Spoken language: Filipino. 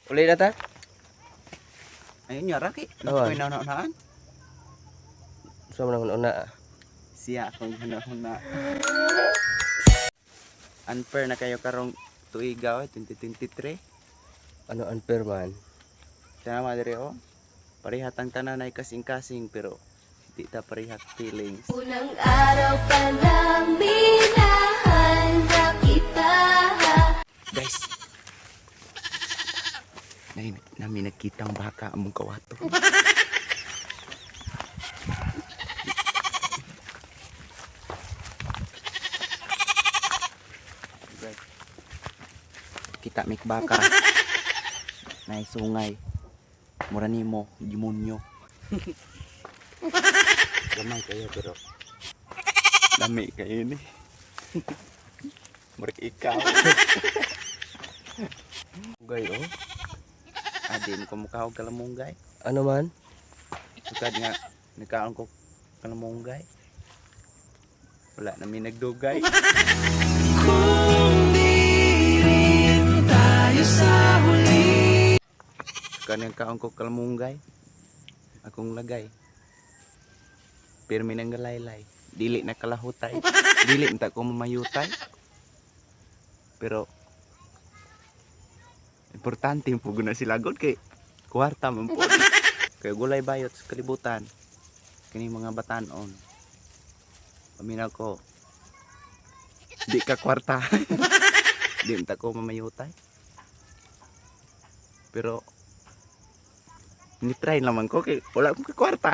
Uli na ta? Ayun niya Raki. Awan. Nakoy na. So man una. Siya akong huna-huna. Unfair na kayo karong tuigaw 2023. Ano unfair man? Sana madre oh. Parihatang tanan ay kasing-kasing pero di ta parihat feelings. Unang araw pa lang minahal na kita. Guys. Namin nakitang baka among kawato. Guys. Kita mik baka. Nay sungay. Mura nimo, demonyo. Gamay kayo pero dami kayo ni. Murag ikaw. Gay oh. Adin ko mukha og kalamunggay. Ano man? Sukad nga nagkaon ko kalamunggay. Wala na mi nagdugay. Kung di tayo sa huli. Sukad nagkaon ko kalamunggay. Akong lagay. Pirmi nang galaylay. Dili na kalahutay. Dili na ko mamayutay. Pero importante yung puguna sila god kay kwarta man po. Kay gulay bayot sa kalibutan. Kini mga batanon. Paminaw ko. Di ka kwarta. Di ta ko mamayutay. Pero ni try naman ko kay wala akong kwarta.